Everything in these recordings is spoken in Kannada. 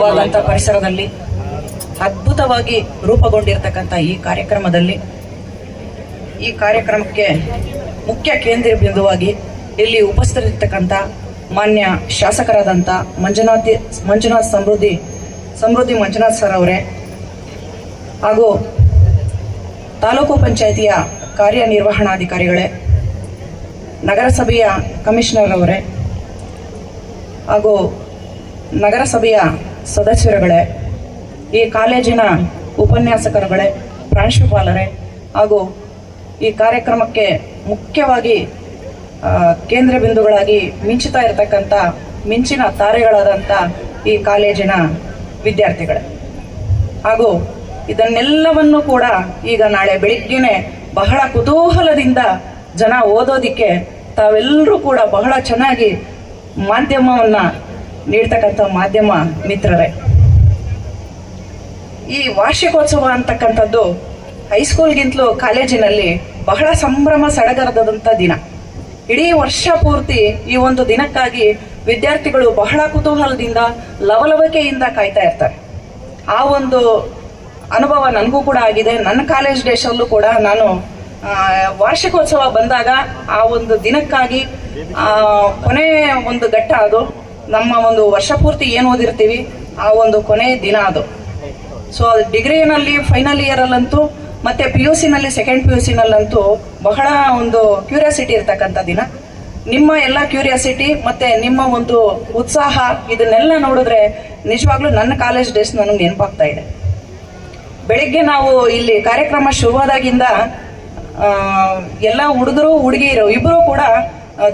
ಅನುಕೂಲವಾದಂಥ ಪರಿಸರದಲ್ಲಿ ಅದ್ಭುತವಾಗಿ ರೂಪುಗೊಂಡಿರ್ತಕ್ಕಂಥ ಈ ಕಾರ್ಯಕ್ರಮಕ್ಕೆ ಮುಖ್ಯ ಕೇಂದ್ರ ಬಿಂದುವಾಗಿ ಇಲ್ಲಿ ಉಪಸ್ಥಿತರಿರ್ತಕ್ಕಂಥ ಮಾನ್ಯ ಶಾಸಕರಾದಂಥ ಮಂಜುನಾಥ್ ಸಮೃದ್ಧಿ ಮಂಜುನಾಥ್ ಸರ್ ಅವರೇ, ಹಾಗೂ ತಾಲೂಕು ಪಂಚಾಯಿತಿಯ ಕಾರ್ಯನಿರ್ವಹಣಾಧಿಕಾರಿಗಳೇ, ನಗರಸಭೆಯ ಕಮಿಷನರ್ ಅವರೇ, ಹಾಗೂ ನಗರಸಭೆಯ ಸದಸ್ಯರುಗಳೇ, ಈ ಕಾಲೇಜಿನ ಉಪನ್ಯಾಸಕರುಗಳೇ, ಪ್ರಾಂಶುಪಾಲರೇ, ಹಾಗೂ ಈ ಕಾರ್ಯಕ್ರಮಕ್ಕೆ ಮುಖ್ಯವಾಗಿ ಕೇಂದ್ರ ಬಿಂದುಗಳಾಗಿ ಮಿಂಚುತ್ತಾ ಇರತಕ್ಕಂಥ ಮಿಂಚಿನ ತಾರೆಗಳಾದಂಥ ಈ ಕಾಲೇಜಿನ ವಿದ್ಯಾರ್ಥಿಗಳೇ, ಹಾಗೂ ಇದನ್ನೆಲ್ಲವನ್ನು ಕೂಡ ಈಗ ನಾಳೆ ಬೆಳಿಗ್ಗೆನೆ ಬಹಳ ಕುತೂಹಲದಿಂದ ಜನ ಓದೋದಿಕ್ಕೆ ತಾವೆಲ್ಲರೂ ಕೂಡ ಬಹಳ ಚೆನ್ನಾಗಿ ಮಾಧ್ಯಮವನ್ನು ನೀಡ್ತಕ್ಕಂಥ ಮಾಧ್ಯಮ ಮಿತ್ರರೇ, ಈ ವಾರ್ಷಿಕೋತ್ಸವ ಅಂತಕ್ಕಂಥದ್ದು ಹೈಸ್ಕೂಲ್ಗಿಂತಲೂ ಕಾಲೇಜಿನಲ್ಲಿ ಬಹಳ ಸಂಭ್ರಮ ಸಡಗರದಂಥ ದಿನ. ಇಡೀ ವರ್ಷ ಪೂರ್ತಿ ಈ ಒಂದು ದಿನಕ್ಕಾಗಿ ವಿದ್ಯಾರ್ಥಿಗಳು ಬಹಳ ಕುತೂಹಲದಿಂದ ಲವಲವಿಕೆಯಿಂದ ಕಾಯ್ತಾ ಇರ್ತಾರೆ. ಆ ಒಂದು ಅನುಭವ ನನಗೂ ಕೂಡ ಆಗಿದೆ. ನನ್ನ ಕಾಲೇಜ್ ಡೇಸಲ್ಲೂ ಕೂಡ ನಾನು ವಾರ್ಷಿಕೋತ್ಸವ ಬಂದಾಗ ಆ ಒಂದು ದಿನಕ್ಕಾಗಿ ಕೊನೆಯ ಒಂದು ಘಟ್ಟ ಅದು. ನಮ್ಮ ಒಂದು ವರ್ಷ ಪೂರ್ತಿ ಏನು ಓದಿರ್ತೀವಿ ಆ ಒಂದು ಕೊನೆಯ ದಿನ ಅದು. ಸೊ ಅದು ಡಿಗ್ರಿನಲ್ಲಿ ಫೈನಲ್ ಇಯರಲ್ಲಂತೂ ಮತ್ತೆ PUC ನಲ್ಲಿ ಸೆಕೆಂಡ್ PUC ನಲ್ಲಂತೂ ಬಹಳ ಒಂದು ಕ್ಯೂರಿಯಾಸಿಟಿ ಇರ್ತಕ್ಕಂಥ ದಿನ. ನಿಮ್ಮ ಎಲ್ಲ ಕ್ಯೂರಿಯಾಸಿಟಿ ಮತ್ತೆ ನಿಮ್ಮ ಒಂದು ಉತ್ಸಾಹ ಇದನ್ನೆಲ್ಲ ನೋಡಿದ್ರೆ ನಿಜವಾಗ್ಲೂ ನನ್ನ ಕಾಲೇಜ್ ಡೇಸ್ ನನಗೆ ನೆನಪಾಗ್ತಾ ಇದೆ. ಬೆಳಿಗ್ಗೆ ನಾವು ಇಲ್ಲಿ ಕಾರ್ಯಕ್ರಮ ಶುರುವಾದಾಗಿಂದ ಎಲ್ಲ ಹುಡುಗರು ಹುಡುಗಿಯರು ಇಬ್ಬರು ಕೂಡ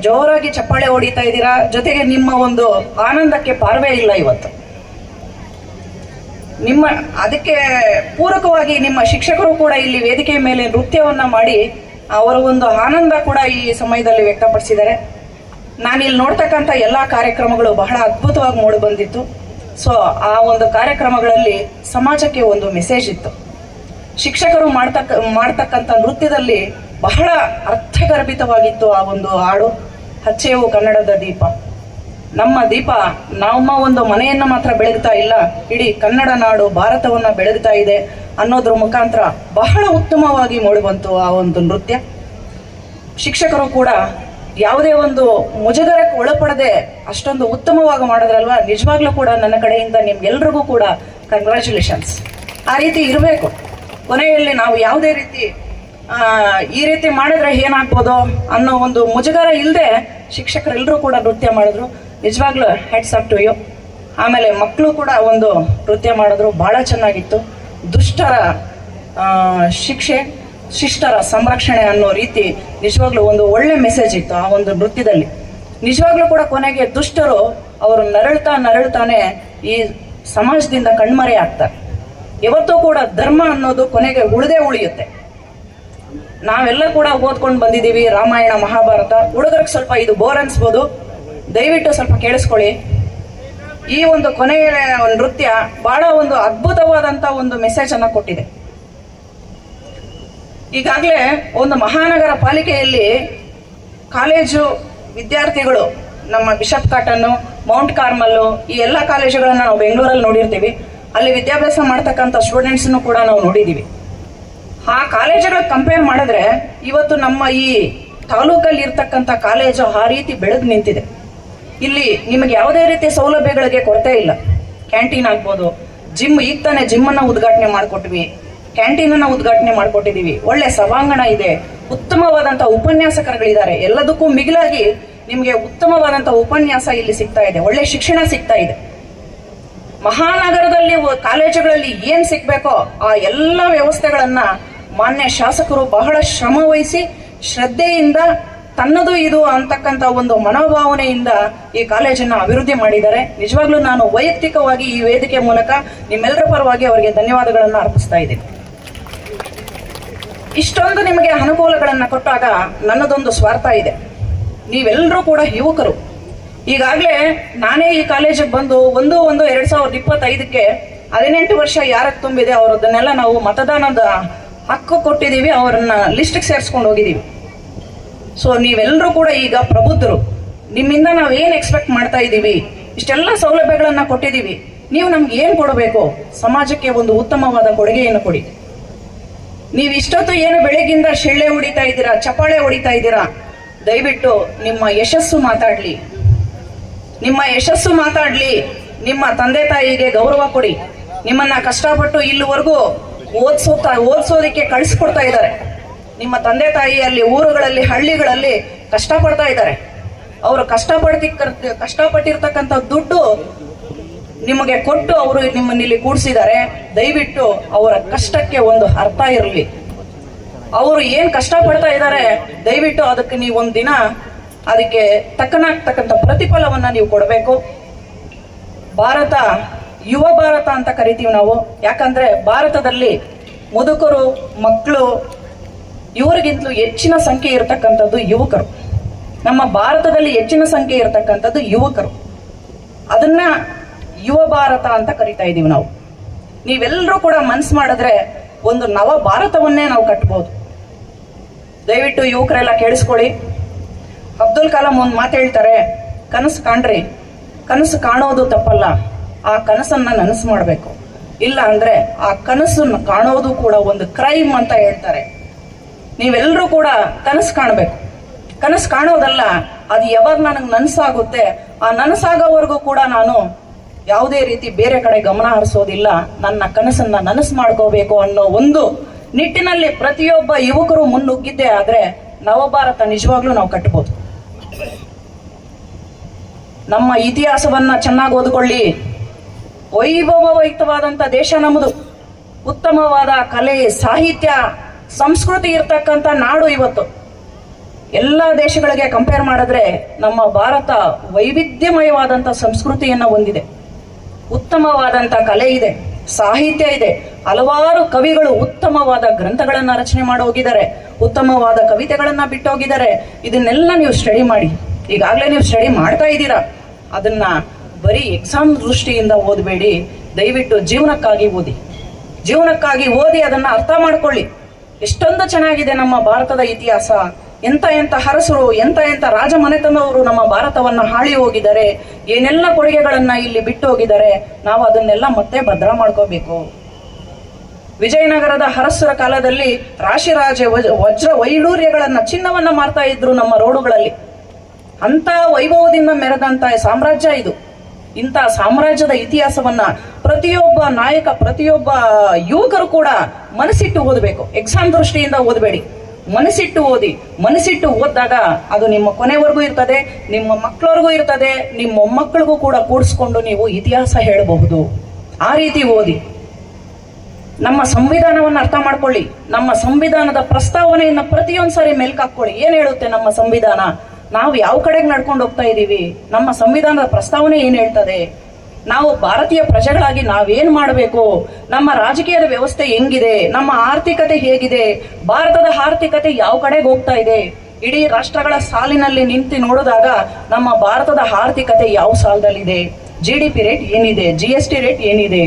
ಜೋರಾಗಿ ಚಪ್ಪಾಳೆ ಹೊಡಿತಾ ಇದ್ದೀರಾ. ಜೊತೆಗೆ ನಿಮ್ಮ ಒಂದು ಆನಂದಕ್ಕೆ ಪಾರ್ವೇ ಇಲ್ಲ ಇವತ್ತು. ಅದಕ್ಕೆ ಪೂರಕವಾಗಿ ನಿಮ್ಮ ಶಿಕ್ಷಕರು ಕೂಡ ಇಲ್ಲಿ ವೇದಿಕೆ ಮೇಲೆ ನೃತ್ಯವನ್ನ ಮಾಡಿ ಅವರ ಒಂದು ಆನಂದ ಕೂಡ ಈ ಸಮಯದಲ್ಲಿ ವ್ಯಕ್ತಪಡಿಸಿದ್ದಾರೆ. ನಾನಿಲ್ಲಿ ನೋಡ್ತಕ್ಕಂಥ ಎಲ್ಲ ಕಾರ್ಯಕ್ರಮಗಳು ಬಹಳ ಅದ್ಭುತವಾಗಿ ಮೂಡಿ ಬಂದಿತ್ತು. ಸೊ ಆ ಒಂದು ಕಾರ್ಯಕ್ರಮಗಳಲ್ಲಿ ಸಮಾಜಕ್ಕೆ ಒಂದು ಮೆಸೇಜ್ ಇತ್ತು. ಶಿಕ್ಷಕರು ಮಾಡ್ತಕ್ಕಂಥ ನೃತ್ಯದಲ್ಲಿ ಬಹಳ ಅರ್ಥಗರ್ಭಿತವಾಗಿತ್ತು ಆ ಒಂದು ಹಾಡು, ಹಚ್ಚೆವು ಕನ್ನಡದ ದೀಪ. ನಮ್ಮ ದೀಪ ನಮ್ಮ ಒಂದು ಮನೆಯನ್ನು ಮಾತ್ರ ಬೆಳಗ್ತಾ ಇಲ್ಲ, ಇಡೀ ಕನ್ನಡ ನಾಡು ಭಾರತವನ್ನ ಬೆಳಗ್ತಾ ಇದೆ ಅನ್ನೋದ್ರ ಮುಖಾಂತರ ಬಹಳ ಉತ್ತಮವಾಗಿ ಮೂಡಿಬಂತು ಆ ಒಂದು ನೃತ್ಯ. ಶಿಕ್ಷಕರು ಕೂಡ ಯಾವುದೇ ಒಂದು ಮುಜುಗರಕ್ಕೆ ಒಳಪಡದೆ ಅಷ್ಟೊಂದು ಉತ್ತಮವಾಗಿ ಮಾಡಿದ್ರಲ್ವಾ, ನಿಜವಾಗ್ಲೂ ಕೂಡ ನನ್ನ ಕಡೆಯಿಂದ ನಿಮ್ಗೆಲ್ರಿಗೂ ಕೂಡ ಕಂಗ್ರ್ಯಾಚುಲೇಷನ್ಸ್. ಆ ರೀತಿ ಇರಬೇಕು. ಕೊನೆಯಲ್ಲಿ ನಾವು ಯಾವುದೇ ರೀತಿ ಈ ರೀತಿ ಮಾಡಿದ್ರೆ ಏನಾಗ್ಬೋದು ಅನ್ನೋ ಒಂದು ಮುಜುಗರ ಇಲ್ಲದೆ ಶಿಕ್ಷಕರೆಲ್ಲರೂ ಕೂಡ ನೃತ್ಯ ಮಾಡಿದ್ರು. ನಿಜವಾಗ್ಲೂ ಹೆಡ್ಸ್ ಅಪ್ ಟು ಯು. ಆಮೇಲೆ ಮಕ್ಕಳು ಕೂಡ ಒಂದು ನೃತ್ಯ ಮಾಡಿದ್ರು, ಬಹಳ ಚೆನ್ನಾಗಿತ್ತು. ದುಷ್ಟರ ಶಿಕ್ಷೆ, ಶಿಷ್ಟರ ಸಂರಕ್ಷಣೆ ಅನ್ನೋ ರೀತಿ ನಿಜವಾಗ್ಲೂ ಒಂದು ಒಳ್ಳೆ ಮೆಸೇಜ್ ಇತ್ತು ಆ ಒಂದು ನೃತ್ಯದಲ್ಲಿ. ನಿಜವಾಗ್ಲೂ ಕೂಡ ಕೊನೆಗೆ ದುಷ್ಟರು ಅವರು ನರಳ್ತಾನೆ ಈ ಸಮಾಜದಿಂದ ಕಣ್ಮರೆ ಆಗ್ತಾರೆ. ಇವತ್ತೂ ಕೂಡ ಧರ್ಮ ಅನ್ನೋದು ಕೊನೆಗೆ ಉಳಿಯುತ್ತೆ. ನಾವೆಲ್ಲ ಕೂಡ ಓದ್ಕೊಂಡು ಬಂದಿದ್ದೀವಿ ರಾಮಾಯಣ ಮಹಾಭಾರತ. ಹುಡುಗರಿಗೆ ಸ್ವಲ್ಪ ಇದು ಬೋರ್ ಅನ್ಸ್ಬೋದು, ದಯವಿಟ್ಟು ಸ್ವಲ್ಪ ಕೇಳಿಸ್ಕೊಳ್ಳಿ. ಈ ಒಂದು ಕೊನೆಯ ನೃತ್ಯ ಬಹಳ ಒಂದು ಅದ್ಭುತವಾದಂತ ಒಂದು ಮೆಸೇಜ್ ಅನ್ನ ಕೊಟ್ಟಿದೆ. ಈಗಾಗಲೇ ಒಂದು ಮಹಾನಗರ ಪಾಲಿಕೆಯಲ್ಲಿ ಕಾಲೇಜು ವಿದ್ಯಾರ್ಥಿಗಳು, ನಮ್ಮ ಬಿಷಪ್ ಕಾಟನ್, ಮೌಂಟ್ ಕಾರ್ಮಲ್, ಈ ಎಲ್ಲ ಕಾಲೇಜುಗಳನ್ನ ನಾವು ಬೆಂಗಳೂರಲ್ಲಿ ನೋಡಿರ್ತೀವಿ. ಅಲ್ಲಿ ವಿದ್ಯಾಭ್ಯಾಸ ಮಾಡ್ತಕ್ಕಂಥ ಸ್ಟೂಡೆಂಟ್ಸ್ನು ಕೂಡ ನಾವು ನೋಡಿದ್ದೀವಿ. ಆ ಕಾಲೇಜುಗಳ ಕಂಪೇರ್ ಮಾಡಿದ್ರೆ ಇವತ್ತು ನಮ್ಮ ಈ ತಾಲೂಕಲ್ಲಿ ಇರ್ತಕ್ಕಂಥ ಕಾಲೇಜು ಆ ರೀತಿ ಬೆಳೆದು ನಿಂತಿದೆ. ಇಲ್ಲಿ ನಿಮಗೆ ಯಾವುದೇ ರೀತಿಯ ಸೌಲಭ್ಯಗಳಿಗೆ ಕೊರತೆ ಇಲ್ಲ. ಕ್ಯಾಂಟೀನ್ ಆಗ್ಬೋದು, ಜಿಮ್, ಈಗ ತಾನೇ ಜಿಮ್ಮನ್ನು ಉದ್ಘಾಟನೆ ಮಾಡಿಕೊಟ್ವಿ, ಕ್ಯಾಂಟೀನನ್ನು ಉದ್ಘಾಟನೆ ಮಾಡಿಕೊಟ್ಟಿದ್ದೀವಿ. ಒಳ್ಳೆ ಸಭಾಂಗಣ ಇದೆ, ಉತ್ತಮವಾದಂಥ ಉಪನ್ಯಾಸಕರುಗಳಿದ್ದಾರೆ. ಎಲ್ಲದಕ್ಕೂ ಮಿಗಿಲಾಗಿ ನಿಮಗೆ ಉತ್ತಮವಾದಂಥ ಉಪನ್ಯಾಸ ಇಲ್ಲಿ ಸಿಗ್ತಾ ಇದೆ, ಒಳ್ಳೆ ಶಿಕ್ಷಣ ಸಿಗ್ತಾ ಇದೆ. ಮಹಾನಗರದಲ್ಲಿ ಕಾಲೇಜುಗಳಲ್ಲಿ ಏನ್ ಸಿಗ್ಬೇಕೋ ಆ ಎಲ್ಲ ವ್ಯವಸ್ಥೆಗಳನ್ನ ಮಾನ್ಯ ಶಾಸಕರು ಬಹಳ ಶ್ರಮ ವಹಿಸಿ ಶ್ರದ್ಧೆಯಿಂದ ತನ್ನದು ಇದು ಅಂತಕ್ಕಂಥ ಒಂದು ಮನೋಭಾವನೆಯಿಂದ ಈ ಕಾಲೇಜನ್ನು ಅಭಿವೃದ್ಧಿ ಮಾಡಿದ್ದಾರೆ. ನಿಜವಾಗ್ಲೂ ನಾನು ವೈಯಕ್ತಿಕವಾಗಿ ಈ ವೇದಿಕೆ ಮೂಲಕ ನಿಮ್ಮೆಲ್ಲರ ಪರವಾಗಿ ಅವರಿಗೆ ಧನ್ಯವಾದಗಳನ್ನು ಅರ್ಪಿಸ್ತಾ ಇದ್ದೀನಿ. ಇಷ್ಟೊಂದು ನಿಮಗೆ ಅನುಕೂಲಗಳನ್ನು ಕೊಟ್ಟಾಗ ನನ್ನದೊಂದು ಸ್ವಾರ್ಥ ಇದೆ. ನೀವೆಲ್ಲರೂ ಕೂಡ ಯುವಕರು. ಈಗಾಗಲೇ ನಾನೇ ಈ ಕಾಲೇಜಿಗೆ ಬಂದು 1/1/2025ಕ್ಕೆ 18 ವರ್ಷ ಯಾರಕ್ಕೆ ತುಂಬಿದೆ ಅವರದನ್ನೆಲ್ಲ ನಾವು ಮತದಾನದ ಹಕ್ಕು ಕೊಟ್ಟಿದ್ದೀವಿ, ಅವರನ್ನ ಲಿಸ್ಟ್ಗೆ ಸೇರಿಸ್ಕೊಂಡು ಹೋಗಿದ್ದೀವಿ. ಸೊ ನೀವೆಲ್ಲರೂ ಕೂಡ ಈಗ ಪ್ರಬುದ್ಧರು. ನಿಮ್ಮಿಂದ ನಾವು ಏನು ಎಕ್ಸ್ಪೆಕ್ಟ್ ಮಾಡ್ತಾ ಇದ್ದೀವಿ, ಇಷ್ಟೆಲ್ಲ ಸೌಲಭ್ಯಗಳನ್ನ ಕೊಟ್ಟಿದ್ದೀವಿ. ನೀವು ನಮ್ಗೆ ಏನ್ ಕೊಡಬೇಕು? ಸಮಾಜಕ್ಕೆ ಒಂದು ಉತ್ತಮವಾದ ಕೊಡುಗೆಯನ್ನು ಕೊಡಿ. ನೀವು ಇಷ್ಟೊತ್ತು ಏನು ಬೆಳಗಿಂದ ಶೆಳ್ಳೆ ಹೊಡಿತಾ ಇದ್ದೀರಾ, ಚಪ್ಪಾಳೆ ಹೊಡಿತಾ ಇದ್ದೀರಾ, ದಯವಿಟ್ಟು ನಿಮ್ಮ ಯಶಸ್ಸು ಮಾತಾಡ್ಲಿ, ನಿಮ್ಮ ಯಶಸ್ಸು ಮಾತಾಡ್ಲಿ. ನಿಮ್ಮ ತಂದೆ ತಾಯಿಗೆ ಗೌರವ ಕೊಡಿ. ನಿಮ್ಮನ್ನ ಕಷ್ಟಪಟ್ಟು ಇಲ್ಲಿವರೆಗೂ ಓದಿಸೋದಕ್ಕೆ ಕಳಿಸ್ಕೊಡ್ತಾ ಇದ್ದಾರೆ. ನಿಮ್ಮ ತಂದೆ ತಾಯಿ ಅಲ್ಲಿ ಊರುಗಳಲ್ಲಿ ಹಳ್ಳಿಗಳಲ್ಲಿ ಕಷ್ಟಪಡ್ತಾ ಇದ್ದಾರೆ. ಅವರು ಕಷ್ಟಪಟ್ಟಿರ್ತಕ್ಕಂಥ ದುಡ್ಡು ನಿಮಗೆ ಕೊಟ್ಟು ಅವರು ನಿಮ್ಮನ್ನಿಲ್ಲಿ ಕೂಡಿಸಿದ್ದಾರೆ. ದಯವಿಟ್ಟು ಅವರ ಕಷ್ಟಕ್ಕೆ ಒಂದು ಅರ್ಥ ಇರಲಿ. ಅವರು ಏನ್ ಕಷ್ಟಪಡ್ತಾ ಇದ್ದಾರೆ, ದಯವಿಟ್ಟು ಅದಕ್ಕೆ ನೀವು ಒಂದ್ ದಿನ ಅದಕ್ಕೆ ತಕ್ಕನಾಗ್ತಕ್ಕಂಥ ಪ್ರತಿಫಲವನ್ನ ನೀವು ಕೊಡಬೇಕು. ಭಾರತ ಯುವ ಭಾರತ ಅಂತ ಕರಿತೀವಿ ನಾವು. ಯಾಕಂದ್ರೆ ಭಾರತದಲ್ಲಿ ಮುದುಕರು, ಮಕ್ಕಳು ಇವರಿಗಿಂತಲೂ ಹೆಚ್ಚಿನ ಸಂಖ್ಯೆ ಇರತಕ್ಕಂಥದ್ದು ಯುವಕರು. ನಮ್ಮ ಭಾರತದಲ್ಲಿ ಹೆಚ್ಚಿನ ಸಂಖ್ಯೆ ಇರತಕ್ಕಂಥದ್ದು ಯುವಕರು. ಅದನ್ನ ಯುವ ಭಾರತ ಅಂತ ಕರಿತಾ ಇದೀವಿ ನಾವು. ನೀವೆಲ್ಲರೂ ಕೂಡ ಮನ್ಸು ಮಾಡಿದ್ರೆ ಒಂದು ನವ ಭಾರತವನ್ನೇ ನಾವು ಕಟ್ಬೋದು. ದಯವಿಟ್ಟು ಯುವಕರೆಲ್ಲ ಕೇಳಿಸ್ಕೊಳ್ಳಿ. ಅಬ್ದುಲ್ ಕಲಾಂ ಒಂದು ಮಾತು ಹೇಳ್ತಾರೆ, ಕನಸು ಕಾಣ್ರಿ, ಕನಸು ಕಾಣೋದು ತಪ್ಪಲ್ಲ, ಆ ಕನಸನ್ನ ನನಸು ಮಾಡಬೇಕು. ಇಲ್ಲ ಅಂದ್ರೆ ಆ ಕನಸನ್ನು ಕಾಣೋದು ಕೂಡ ಒಂದು ಕ್ರೈಮ್ ಅಂತ ಹೇಳ್ತಾರೆ. ನೀವೆಲ್ಲರೂ ಕೂಡ ಕನಸು ಕಾಣಬೇಕು. ಕನಸು ಕಾಣೋದಲ್ಲ, ಅದು ಯಾವಾಗ ನನಗೆ ನನಸಾಗುತ್ತೆ, ಆ ನನಸಾಗೋವರೆಗೂ ಕೂಡ ನಾನು ಯಾವುದೇ ರೀತಿ ಬೇರೆ ಕಡೆ ಗಮನ ಹರಿಸೋದಿಲ್ಲ. ನನ್ನ ಕನಸನ್ನ ನನಸು ಮಾಡ್ಕೋಬೇಕು ಅನ್ನೋ ಒಂದು ನಿಟ್ಟಿನಲ್ಲಿ ಪ್ರತಿಯೊಬ್ಬ ಯುವಕರು ಮುನ್ನುಗ್ಗಿದ್ದೇ ಆದ್ರೆ ನವಭಾರತ ನಿಜವಾಗ್ಲೂ ನಾವು ಕಟ್ಟಬಹುದು. ನಮ್ಮ ಇತಿಹಾಸವನ್ನ ಚೆನ್ನಾಗಿ ಓದ್ಕೊಳ್ಳಿ. ವೈಭವಯುತವಾದಂತ ದೇಶ ನಮ್ಮದು. ಉತ್ತಮವಾದ ಕಲೆ, ಸಾಹಿತ್ಯ, ಸಂಸ್ಕೃತಿ ಇರ್ತಕ್ಕಂಥ ನಾಡು ಇವತ್ತು. ಎಲ್ಲ ದೇಶಗಳಿಗೆ ಕಂಪೇರ್ ಮಾಡಿದ್ರೆ ನಮ್ಮ ಭಾರತ ವೈವಿಧ್ಯಮಯವಾದಂಥ ಸಂಸ್ಕೃತಿಯನ್ನ ಹೊಂದಿದೆ. ಉತ್ತಮವಾದಂಥ ಕಲೆ ಇದೆ, ಸಾಹಿತ್ಯ ಇದೆ. ಹಲವಾರು ಕವಿಗಳು ಉತ್ತಮವಾದ ಗ್ರಂಥಗಳನ್ನ ರಚನೆ ಮಾಡಿ ಹೋಗಿದ್ದಾರೆ, ಉತ್ತಮವಾದ ಕವಿತೆಗಳನ್ನ ಬಿಟ್ಟು ಹೋಗಿದ್ದಾರೆ. ಇದನ್ನೆಲ್ಲ ನೀವು ಸ್ಟಡಿ ಮಾಡಿ. ಈಗಾಗಲೇ ನೀವು ಸ್ಟಡಿ ಮಾಡ್ತಾ ಇದ್ದೀರಾ. ಅದನ್ನ ಬರೀ ಎಕ್ಸಾಮ್ ದೃಷ್ಟಿಯಿಂದ ಓದಬೇಡಿ. ದಯವಿಟ್ಟು ಜೀವನಕ್ಕಾಗಿ ಓದಿ. ಜೀವನಕ್ಕಾಗಿ ಓದಿ ಅದನ್ನ ಅರ್ಥ ಮಾಡ್ಕೊಳ್ಳಿ. ಎಷ್ಟೊಂದು ಚೆನ್ನಾಗಿದೆ ನಮ್ಮ ಭಾರತದ ಇತಿಹಾಸ. ಎಂತ ಅರಸರು, ಎಂತ ರಾಜ ಮನೆತನದವರು ನಮ್ಮ ಭಾರತವನ್ನ ಹಾಳಿ ಹೋಗಿದ್ದಾರೆ. ಏನೆಲ್ಲ ಕೊಡುಗೆಗಳನ್ನ ಇಲ್ಲಿ ಬಿಟ್ಟು ಹೋಗಿದ್ದಾರೆ. ನಾವು ಅದನ್ನೆಲ್ಲ ಮತ್ತೆ ಭದ್ರ ಮಾಡ್ಕೋಬೇಕು. ವಿಜಯನಗರದ ಅರಸರ ಕಾಲದಲ್ಲಿ ರಾಶಿರಾಜ ವಜ್ರ ವೈಡೂರ್ಯಗಳನ್ನ, ಚಿನ್ನವನ್ನ ಮಾರ್ತಾ ಇದ್ರು ನಮ್ಮ ರೋಡುಗಳಲ್ಲಿ. ಅಂತ ವೈಭವದಿಂದ ಮೆರೆದಂತ ಸಾಮ್ರಾಜ್ಯ ಇದು. ಇಂಥ ಸಾಮ್ರಾಜ್ಯದ ಇತಿಹಾಸವನ್ನ ಪ್ರತಿಯೊಬ್ಬ ನಾಯಕ, ಪ್ರತಿಯೊಬ್ಬ ಯುವಕರು ಕೂಡ ಮನಸ್ಸಿಟ್ಟು ಓದಬೇಕು. ಎಕ್ಸಾಮ್ ದೃಷ್ಟಿಯಿಂದ ಓದಬೇಡಿ, ಮನಸ್ಸಿಟ್ಟು ಓದಿ. ಮನಸ್ಸಿಟ್ಟು ಓದಿದಾಗ ಅದು ನಿಮ್ಮ ಕೊನೆವರೆಗೂ ಇರ್ತದೆ, ನಿಮ್ಮ ಮಕ್ಕಳವರೆಗೂ ಇರ್ತದೆ, ನಿಮ್ಮ ಮೊಮ್ಮಕ್ಕಳಿಗೂ ಕೂಡ ಕೂಡಿಸ್ಕೊಂಡು ನೀವು ಇತಿಹಾಸ ಹೇಳಬಹುದು. ಆ ರೀತಿ ಓದಿ. ನಮ್ಮ ಸಂವಿಧಾನವನ್ನು ಅರ್ಥ ಮಾಡ್ಕೊಳ್ಳಿ. ನಮ್ಮ ಸಂವಿಧಾನದ ಪ್ರಸ್ತಾವನೆಯನ್ನ ಪ್ರತಿಯೊಂದ್ಸರಿ ಮೆಲ್ಕಾಕೊಳ್ಳಿ. ಏನ್ ಹೇಳುತ್ತೆ ನಮ್ಮ ಸಂವಿಧಾನ? ನಾವು ಯಾವ ಕಡೆಗೆ ನಡ್ಕೊಂಡು ಹೋಗ್ತಾ ಇದ್ದೀವಿ? ನಮ್ಮ ಸಂವಿಧಾನದ ಪ್ರಸ್ತಾವನೆ ಏನ್ ಹೇಳ್ತದೆ? ನಾವು ಭಾರತೀಯ ಪ್ರಜೆಗಳಾಗಿ ನಾವೇನ್ ಮಾಡಬೇಕು? ನಮ್ಮ ರಾಜಕೀಯದ ವ್ಯವಸ್ಥೆ ಹೆಂಗಿದೆ? ನಮ್ಮ ಆರ್ಥಿಕತೆ ಹೇಗಿದೆ? ಭಾರತದ ಆರ್ಥಿಕತೆ ಯಾವ ಕಡೆಗೆ ಹೋಗ್ತಾ ಇದೆ? ಇಡೀ ರಾಷ್ಟ್ರಗಳ ಸಾಲಿನಲ್ಲಿ ನಿಂತು ನೋಡಿದಾಗ ನಮ್ಮ ಭಾರತದ ಆರ್ಥಿಕತೆ ಯಾವ ಸಾಲದಲ್ಲಿದೆ? GDP ರೇಟ್ ಏನಿದೆ? GST ರೇಟ್ ಏನಿದೆ?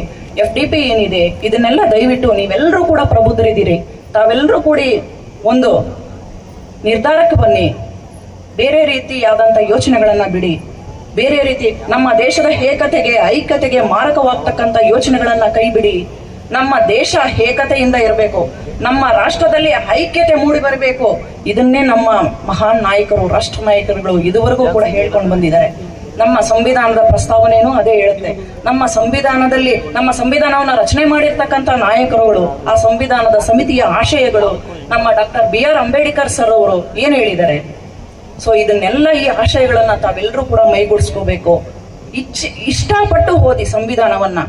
FDP ಏನಿದೆ? ಇದನ್ನೆಲ್ಲ ದಯವಿಟ್ಟು ನೀವೆಲ್ಲರೂ ಕೂಡ ಪ್ರಬುದ್ಧರಿದ್ದೀರಿ. ತಾವೆಲ್ಲರೂ ಕೂಡಿ ಒಂದು ನಿರ್ಧಾರಕ್ಕೆ ಬನ್ನಿ. ಬೇರೆ ರೀತಿಯಾದಂಥ ಯೋಚನೆಗಳನ್ನ ಬಿಡಿ. ಬೇರೆ ರೀತಿ ನಮ್ಮ ದೇಶದ ಏಕತೆಗೆ, ಐಕ್ಯತೆಗೆ ಮಾರಕವಾಗ್ತಕ್ಕಂಥ ಯೋಚನೆಗಳನ್ನ ಕೈ ಬಿಡಿ. ನಮ್ಮ ದೇಶ ಏಕತೆಯಿಂದ ಇರಬೇಕು. ನಮ್ಮ ರಾಷ್ಟ್ರದಲ್ಲಿ ಐಕ್ಯತೆ ಮೂಡಿ ಬರಬೇಕು. ಇದನ್ನೇ ನಮ್ಮ ಮಹಾನ್ ನಾಯಕರು, ರಾಷ್ಟ್ರ ನಾಯಕರುಗಳು ಇದುವರೆಗೂ ಕೂಡ ಹೇಳ್ಕೊಂಡು ಬಂದಿದ್ದಾರೆ. ನಮ್ಮ ಸಂವಿಧಾನದ ಪ್ರಸ್ತಾವನೆಯೂ ಅದೇ ಹೇಳುತ್ತೆ. ನಮ್ಮ ಸಂವಿಧಾನದಲ್ಲಿ, ನಮ್ಮ ಸಂವಿಧಾನವನ್ನು ರಚನೆ ಮಾಡಿರ್ತಕ್ಕಂಥ ನಾಯಕರುಗಳು, ಆ ಸಂವಿಧಾನದ ಸಮಿತಿಯ ಆಶಯಗಳು, ನಮ್ಮ ಡಾಕ್ಟರ್ BR ಅಂಬೇಡ್ಕರ್ ಸರ್ ಅವರು ಏನ್ ಹೇಳಿದ್ದಾರೆ? ಸೊ ಇದನ್ನೆಲ್ಲ, ಈ ಆಶಯಗಳನ್ನ ತಾವೆಲ್ಲರೂ ಕೂಡ ಮೈಗೂಡಿಸ್ಕೋಬೇಕು. ಇಷ್ಟಪಟ್ಟು ಓದಿ ಸಂವಿಧಾನವನ್ನ.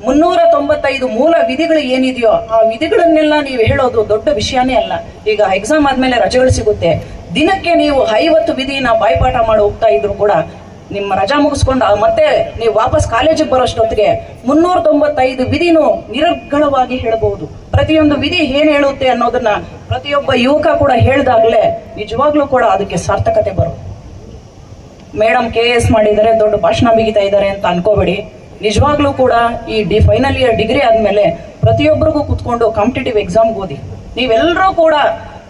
395 ಮೂಲ ವಿಧಿಗಳು ಏನಿದೆಯೋ ಆ ವಿಧಿಗಳನ್ನೆಲ್ಲ ನೀವು ಹೇಳೋದು ದೊಡ್ಡ ವಿಷಯನೇ ಅಲ್ಲ. ಈಗ ಎಕ್ಸಾಮ್ ಆದ್ಮೇಲೆ ರಜೆಗಳು ಸಿಗುತ್ತೆ. ದಿನಕ್ಕೆ ನೀವು 50 ವಿಧಿನ ಬಾಯ್ಪಾಠ ಮಾಡಿ ಹೋಗ್ತಾ ಇದ್ರು ಕೂಡ ನಿಮ್ಮ ರಜಾ ಮುಗಿಸ್ಕೊಂಡು ಮತ್ತೆ ನೀವು ವಾಪಸ್ ಕಾಲೇಜಿಗೆ ಬರೋಷ್ಟೊತ್ತಿಗೆ 395 ವಿಧಿನೂ ನಿರರ್ಗಳವಾಗಿ ಹೇಳಬಹುದು. ಪ್ರತಿಯೊಂದು ವಿಧಿ ಏನ್ ಹೇಳುತ್ತೆ ಅನ್ನೋದನ್ನ ಪ್ರತಿಯೊಬ್ಬ ಯುವಕ ಕೂಡ ಹೇಳಿದಾಗ್ಲೇ ನಿಜವಾಗ್ಲೂ ಕೂಡ ಅದಕ್ಕೆ ಸಾರ್ಥಕತೆ ಬರುತ್ತೆ. ಮೇಡಮ್ KS ಮಾಡಿದ್ದಾರೆ, ದೊಡ್ಡ ಭಾಷಣ ಬಿಗಿತಾ ಇದ್ದಾರೆ ಅಂತ ಅನ್ಕೋಬೇಡಿ. ನಿಜವಾಗ್ಲೂ ಕೂಡ ಈ ಫೈನಲ್ ಇಯರ್ ಡಿಗ್ರಿ ಆದ್ಮೇಲೆ ಪ್ರತಿಯೊಬ್ಬರಿಗೂ ಕುತ್ಕೊಂಡು ಕಾಂಪಿಟೇಟಿವ್ ಎಕ್ಸಾಮ್ ಓದಿ. ನೀವೆಲ್ಲರೂ ಕೂಡ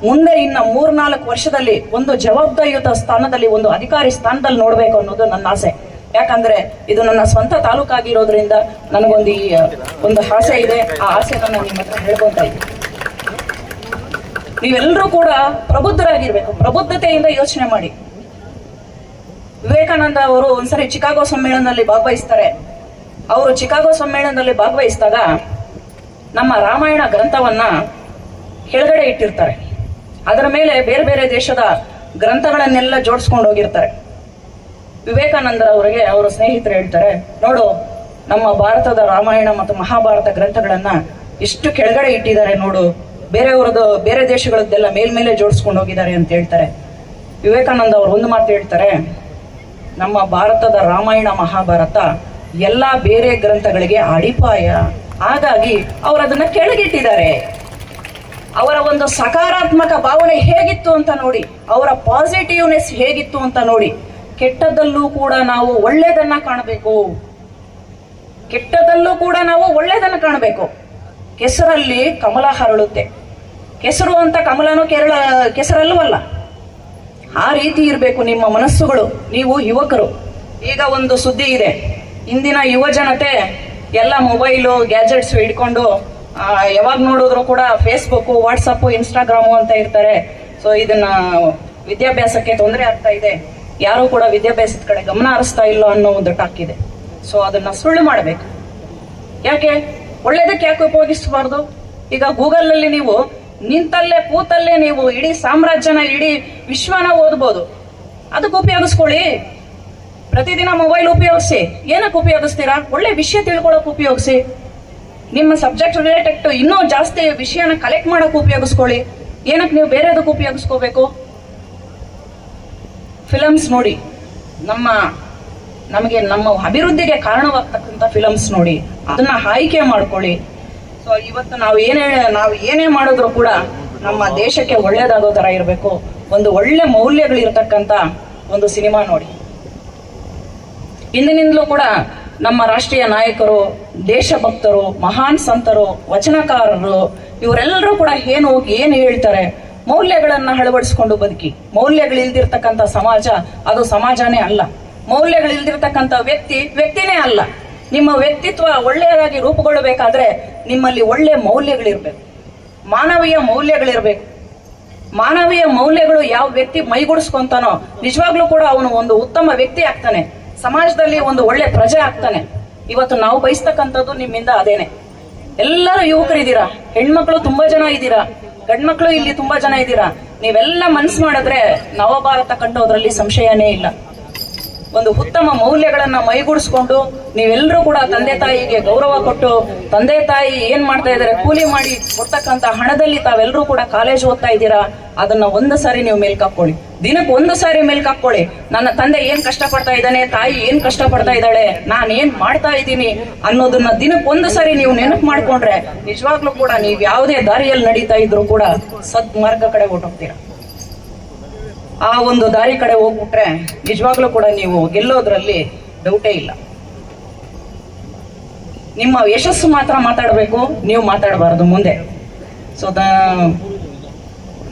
ಮುಂದೆ ಇನ್ನ 3-4 ವರ್ಷದಲ್ಲಿ ಒಂದು ಜವಾಬ್ದಾರಿಯುತ ಸ್ಥಾನದಲ್ಲಿ, ಒಂದು ಅಧಿಕಾರಿ ಸ್ಥಾನದಲ್ಲಿ ನೋಡ್ಬೇಕು ಅನ್ನೋದು ನನ್ನ ಆಸೆ. ಯಾಕಂದ್ರೆ ಇದು ನನ್ನ ಸ್ವಂತ ತಾಲೂಕಾಗಿರೋದ್ರಿಂದ ನನಗೊಂದು ಒಂದು ಆಸೆ ಇದೆ. ಆ ಆಸೆನ ನಾನು ನಿಮ್ಮ ಹತ್ರ ಹೇಳ್ಕೊಂತ ಇದ್ದೀನಿ. ನೀವೆಲ್ಲರೂ ಕೂಡ ಪ್ರಬುದ್ಧರಾಗಿರ್ಬೇಕು, ಪ್ರಬುದ್ಧತೆಯಿಂದ ಯೋಚನೆ ಮಾಡಿ. ವಿವೇಕಾನಂದ ಅವರು ಒಂದ್ಸರಿ ಚಿಕಾಗೋ ಸಮ್ಮೇಳನದಲ್ಲಿ ಭಾಗವಹಿಸ್ತಾರೆ. ಅವರು ಚಿಕಾಗೋ ಸಮ್ಮೇಳನದಲ್ಲಿ ಭಾಗವಹಿಸಿದಾಗ ನಮ್ಮ ರಾಮಾಯಣ ಗ್ರಂಥವನ್ನ ಕೆಳಗಡೆ ಇಟ್ಟಿರ್ತಾರೆ. ಅದರ ಮೇಲೆ ಬೇರೆ ಬೇರೆ ದೇಶದ ಗ್ರಂಥಗಳನ್ನೆಲ್ಲ ಜೋಡಿಸ್ಕೊಂಡು ಹೋಗಿರ್ತಾರೆ. ವಿವೇಕಾನಂದರ ಅವರಿಗೆ ಅವರ ಸ್ನೇಹಿತರು ಹೇಳ್ತಾರೆ, ನೋಡು ನಮ್ಮ ಭಾರತದ ರಾಮಾಯಣ ಮತ್ತು ಮಹಾಭಾರತ ಗ್ರಂಥಗಳನ್ನ ಎಷ್ಟು ಕೆಳಗಡೆ ಇಟ್ಟಿದ್ದಾರೆ ನೋಡು, ಬೇರೆ ದೇಶಗಳದ್ದೆಲ್ಲ ಮೇಲ್ಮೇಲೆ ಜೋಡಿಸ್ಕೊಂಡು ಹೋಗಿದ್ದಾರೆ ಅಂತ ಹೇಳ್ತಾರೆ. ವಿವೇಕಾನಂದ ಅವರು ಒಂದು ಮಾತು ಹೇಳ್ತಾರೆ, ನಮ್ಮ ಭಾರತದ ರಾಮಾಯಣ ಮಹಾಭಾರತ ಎಲ್ಲಾ ಬೇರೆ ಗ್ರಂಥಗಳಿಗೆ ಅಡಿಪಾಯ, ಹಾಗಾಗಿ ಅವರು ಅದನ್ನ ಕೆಳಗಿಟ್ಟಿದ್ದಾರೆ. ಅವರ ಒಂದು ಸಕಾರಾತ್ಮಕ ಭಾವನೆ ಹೇಗಿತ್ತು ಅಂತ ನೋಡಿ, ಅವರ ಪಾಸಿಟಿವ್ನೆಸ್ ಹೇಗಿತ್ತು ಅಂತ ನೋಡಿ. ಕೆಟ್ಟದಲ್ಲೂ ಕೂಡ ನಾವು ಒಳ್ಳೆಯದನ್ನ ಕಾಣಬೇಕು, ಕೆಟ್ಟದಲ್ಲೂ ಕೂಡ ನಾವು ಒಳ್ಳೆಯದನ್ನ ಕಾಣಬೇಕು. ಕೆಸರಲ್ಲಿ ಕಮಲ ಹರಳುತ್ತೆ, ಕೆಸರು ಅಂತ ಕಮಲನೂ ಕೆಸರಲ್ಲವಲ್ಲ. ಆ ರೀತಿ ಇರಬೇಕು ನಿಮ್ಮ ಮನಸ್ಸುಗಳು. ನೀವು ಯುವಕರು, ಈಗ ಒಂದು ಸುದ್ದಿ ಇದೆ, ಇಂದಿನ ಯುವ ಜನತೆ ಎಲ್ಲ ಮೊಬೈಲು ಗ್ಯಾಜೆಟ್ಸ್ ಹಿಡ್ಕೊಂಡು ಯಾವಾಗ ನೋಡಿದ್ರು ಕೂಡ ಫೇಸ್ಬುಕ್, ವಾಟ್ಸಪ್, ಇನ್ಸ್ಟಾಗ್ರಾಮು ಅಂತ ಇರ್ತಾರೆ. ಸೊ ಇದನ್ನ ವಿದ್ಯಾಭ್ಯಾಸಕ್ಕೆ ತೊಂದರೆ ಆಗ್ತಾ ಇದೆ, ಯಾರು ಕೂಡ ವಿದ್ಯಾಭ್ಯಾಸದ ಕಡೆ ಗಮನ ಹರಿಸ್ತಾ ಇಲ್ಲ ಅನ್ನೋ ಒಂದು ಟಾಕ್ ಇದೆ. ಸೊ ಅದನ್ನ ಸುಳ್ಳು ಮಾಡಬೇಕು. ಯಾಕೆ ಒಳ್ಳೇದಕ್ಕೆ ಯಾಕೆ ಉಪಯೋಗಿಸಬಾರ್ದು? ಈಗ ಗೂಗಲ್ ಅಲ್ಲಿ ನೀವು ನಿಂತಲ್ಲೇ ಕೂತಲ್ಲೇ ನೀವು ಇಡೀ ಸಾಮ್ರಾಜ್ಯನ, ಇಡೀ ವಿಶ್ವನ ಓದ್ಬೋದು. ಅದಕ್ಕೆ ಉಪಯೋಗಿಸ್ಕೊಳ್ಳಿ. ಪ್ರತಿದಿನ ಮೊಬೈಲ್ ಉಪಯೋಗಿಸಿ. ಏನಕ್ಕೆ ಉಪಯೋಗಿಸ್ತೀರಾ? ಒಳ್ಳೆ ವಿಷಯ ತಿಳ್ಕೊಳಕ್ ಉಪಯೋಗಿಸಿ. ನಿಮ್ಮ ಸಬ್ಜೆಕ್ಟ್ ರಿಲೇಟೆಡ್ ಇನ್ನೂ ಜಾಸ್ತಿ ವಿಷಯನ ಕಲೆಕ್ಟ್ ಮಾಡಕ್ ಉಪಯೋಗಿಸ್ಕೊಳ್ಳಿ. ಏನಕ್ಕೆ ನೀವು ಬೇರೆದಕ್ಕೆ ಉಪಯೋಗಿಸ್ಕೋಬೇಕು? ಫಿಲಮ್ಸ್ ನೋಡಿ, ನಮಗೆ ನಮ್ಮ ಅಭಿವೃದ್ಧಿಗೆ ಕಾರಣವಾಗ್ತಕ್ಕಂಥ ಫಿಲಮ್ಸ್ ನೋಡಿ, ಅದನ್ನ ಆಯ್ಕೆ ಮಾಡ್ಕೊಳ್ಳಿ. ಸೊ ಇವತ್ತು ನಾವು ಏನೇ ಮಾಡಿದ್ರು ಕೂಡ ನಮ್ಮ ದೇಶಕ್ಕೆ ಒಳ್ಳೇದಾಗೋ ತರ ಇರಬೇಕು. ಒಂದು ಒಳ್ಳೆ ಮೌಲ್ಯಗಳಿರ್ತಕ್ಕಂಥ ಒಂದು ಸಿನಿಮಾ ನೋಡಿ. ಇಂದಿನಿಂದಲೂ ಕೂಡ ನಮ್ಮ ರಾಷ್ಟ್ರೀಯ ನಾಯಕರು, ದೇಶಭಕ್ತರು, ಮಹಾನ್ ಸಂತರು, ವಚನಕಾರರು ಇವರೆಲ್ಲರೂ ಕೂಡ ಏನು ಹೇಳ್ತಾರೆ, ಮೌಲ್ಯಗಳನ್ನ ಅಳವಡಿಸ್ಕೊಂಡು ಬದುಕಿ. ಮೌಲ್ಯಗಳಿಲ್ದಿರ್ತಕ್ಕಂಥ ಸಮಾಜ ಅದು ಸಮಾಜನೇ ಅಲ್ಲ. ಮೌಲ್ಯಗಳಿಲ್ದಿರ್ತಕ್ಕಂಥ ವ್ಯಕ್ತಿನೇ ಅಲ್ಲ. ನಿಮ್ಮ ವ್ಯಕ್ತಿತ್ವ ಒಳ್ಳೆಯದಾಗಿ ರೂಪುಗೊಳ್ಳಬೇಕಾದ್ರೆ ನಿಮ್ಮಲ್ಲಿ ಒಳ್ಳೆ ಮೌಲ್ಯಗಳಿರ್ಬೇಕು, ಮಾನವೀಯ ಮೌಲ್ಯಗಳಿರ್ಬೇಕು. ಮಾನವೀಯ ಮೌಲ್ಯಗಳು ಯಾವ ವ್ಯಕ್ತಿ ಮೈಗೂಡಿಸ್ಕೊಂತಾನೋ ನಿಜವಾಗ್ಲೂ ಕೂಡ ಅವನು ಒಂದು ಉತ್ತಮ ವ್ಯಕ್ತಿ ಆಗ್ತಾನೆ, ಸಮಾಜದಲ್ಲಿ ಒಂದು ಒಳ್ಳೆ ಪ್ರಜೆ ಆಗ್ತಾನೆ. ಇವತ್ತು ನಾವು ಬಯಸ್ತಕ್ಕಂಥದ್ದು ನಿಮ್ಮಿಂದ ಅದೇನೆ. ಎಲ್ಲರೂ ಯುವಕರಿದ್ದೀರಾ, ಹೆಣ್ಮಕ್ಳು ತುಂಬಾ ಜನ ಇದ್ದೀರಾ, ಗಂಡ್ಮಕ್ಳು ಇಲ್ಲಿ ತುಂಬಾ ಜನ ಇದ್ದೀರಾ. ನೀವೆಲ್ಲ ಮನ್ಸು ಮಾಡಿದ್ರೆ ನವಭಾರತ ಕಟ್ಟೋದ್ರಲ್ಲಿ ಸಂಶಯನೇ ಇಲ್ಲ. ಒಂದು ಉತ್ತಮ ಮೌಲ್ಯಗಳನ್ನ ಮೈಗೂಡಿಸ್ಕೊಂಡು ನೀವೆಲ್ಲರೂ ಕೂಡ ತಂದೆ ತಾಯಿಗೆ ಗೌರವ ಕೊಟ್ಟು, ತಂದೆ ತಾಯಿ ಏನ್ ಮಾಡ್ತಾ ಇದಾರೆ, ಕೂಲಿ ಮಾಡಿ ಕೊಡ್ತಕ್ಕಂತ ಹಣದಲ್ಲಿ ತಾವೆಲ್ಲರೂ ಕೂಡ ಕಾಲೇಜ್ ಓದ್ತಾ ಇದ್ದೀರಾ, ಅದನ್ನ ಒಂದು ಸಾರಿ ನೀವು ಮೇಲ್ಕಾಕೊಳ್ಳಿ. ದಿನಕ್ಕೆ ಒಂದು ಸಾರಿ ಮೇಲ್ಕಾಕೊಳ್ಳಿ. ನನ್ನ ತಂದೆ ಏನ್ ಕಷ್ಟ ಪಡ್ತಾ ಇದ್ದಾನೆ, ತಾಯಿ ಏನ್ ಕಷ್ಟ ಪಡ್ತಾ ಇದ್ದಾಳೆ, ನಾನ್ ಏನ್ ಮಾಡ್ತಾ ಇದ್ದೀನಿ ಅನ್ನೋದನ್ನ ದಿನಕ್ಕೆ ಒಂದು ಸಾರಿ ನೀವು ನೆನಪು ಮಾಡ್ಕೊಂಡ್ರೆ ನಿಜವಾಗ್ಲೂ ಕೂಡ ನೀವು ಯಾವುದೇ ದಾರಿಯಲ್ಲಿ ನಡೀತಾ ಇದ್ರು ಕೂಡ ಸದ್ಮಾರ್ಗ ಕಡೆ ಹೊರಟೋಗ್ತೀರಾ. ಆ ಒಂದು ದಾರಿ ಕಡೆ ಹೋಗ್ಬಿಟ್ರೆ ನಿಜವಾಗ್ಲೂ ಕೂಡ ನೀವು ಗೆಲ್ಲೋದ್ರಲ್ಲಿ ಡೌಟೇ ಇಲ್ಲ. ನಿಮ್ಮ ಯಶಸ್ಸು ಮಾತ್ರ ಮಾತಾಡಬೇಕು, ನೀವು ಮಾತಾಡಬಾರದು ಮುಂದೆ. ಸೊ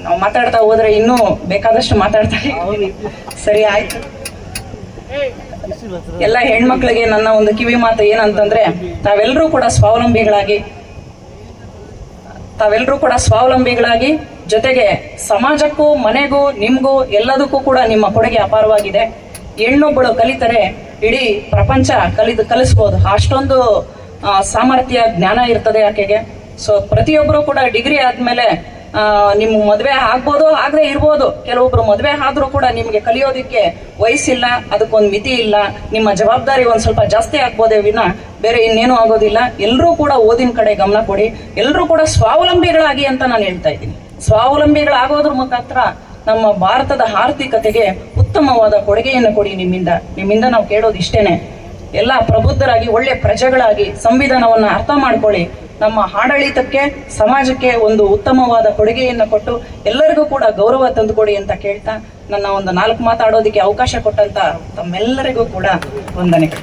ನಾವು ಮಾತಾಡ್ತಾ ಹೋದ್ರೆ ಇನ್ನೂ ಬೇಕಾದಷ್ಟು ಮಾತಾಡ್ತಾರೆ. ಸರಿ, ಆಯ್ತು. ಎಲ್ಲ ಹೆಣ್ಮಕ್ಳಿಗೆ ನನ್ನ ಒಂದು ಕಿವಿ ಮಾತು ಏನಂತಂದ್ರೆ, ತಾವೆಲ್ಲರೂ ಕೂಡ ಸ್ವಾವಲಂಬಿಗಳಾಗಿ ಜೊತೆಗೆ ಸಮಾಜಕ್ಕೂ, ಮನೆಗೂ, ನಿಮ್ಗೂ ಎಲ್ಲದಕ್ಕೂ ಕೂಡ ನಿಮ್ಮ ಕೊಡುಗೆ ಅಪಾರವಾಗಿದೆ. ಹೆಣ್ಣೊಬ್ಬಳು ಕಲಿತರೆ ಇಡೀ ಪ್ರಪಂಚ ಕಲಿಸ್ಬೋದು. ಅಷ್ಟೊಂದು ಸಾಮರ್ಥ್ಯ, ಜ್ಞಾನ ಇರ್ತದೆ ಆಕೆಗೆ. ಸೊ ಪ್ರತಿಯೊಬ್ಬರು ಕೂಡ ಡಿಗ್ರಿ ಆದ್ಮೇಲೆ ನಿಮ್ ಮದ್ವೆ ಆಗ್ಬೋದು, ಆಗದೆ ಇರ್ಬೋದು. ಕೆಲವೊಬ್ರು ಮದ್ವೆ ಆದ್ರೂ ಕೂಡ ನಿಮ್ಗೆ ಕಲಿಯೋದಿಕ್ಕೆ ವಯಸ್ಸಿಲ್ಲ, ಅದಕ್ಕೊಂದು ಮಿತಿ ಇಲ್ಲ. ನಿಮ್ಮ ಜವಾಬ್ದಾರಿ ಒಂದ್ ಸ್ವಲ್ಪ ಜಾಸ್ತಿ ಆಗ್ಬೋದೇ ವಿನ ಬೇರೆ ಇನ್ನೇನು ಆಗೋದಿಲ್ಲ. ಎಲ್ಲರೂ ಕೂಡ ಓದಿನ ಕಡೆ ಗಮನ ಕೊಡಿ. ಎಲ್ಲರೂ ಕೂಡ ಸ್ವಾವಲಂಬಿಗಳಾಗಿ ಅಂತ ನಾನು ಹೇಳ್ತಾ ಇದ್ದೀನಿ. ಸ್ವಾವಲಂಬಿಗಳಾಗೋದ್ರ ಮುಖಾಂತರ ನಮ್ಮ ಭಾರತದ ಆರ್ಥಿಕತೆಗೆ ಉತ್ತಮವಾದ ಕೊಡುಗೆಯನ್ನು ಕೊಡಿ. ನಿಮ್ಮಿಂದ ನಾವು ಕೇಳೋದು ಇಷ್ಟೇನೆ. ಎಲ್ಲ ಪ್ರಬುದ್ಧರಾಗಿ ಒಳ್ಳೆ ಪ್ರಜೆಗಳಾಗಿ ಸಂವಿಧಾನವನ್ನ ಅರ್ಥ ಮಾಡ್ಕೊಳ್ಳಿ. ನಮ್ಮ ಆಡಳಿತಕ್ಕೆ, ಸಮಾಜಕ್ಕೆ ಒಂದು ಉತ್ತಮವಾದ ಕೊಡುಗೆಯನ್ನು ಕೊಟ್ಟು ಎಲ್ಲರಿಗೂ ಕೂಡ ಗೌರವ ತಂದುಕೊಡಿ ಅಂತ ಕೇಳ್ತಾ ನನ್ನ ಒಂದು 4 ಮಾತಾಡೋದಕ್ಕೆ ಅವಕಾಶ ಕೊಟ್ಟಂತ ತಮ್ಮೆಲ್ಲರಿಗೂ ಕೂಡ ವಂದನೆಗಳು.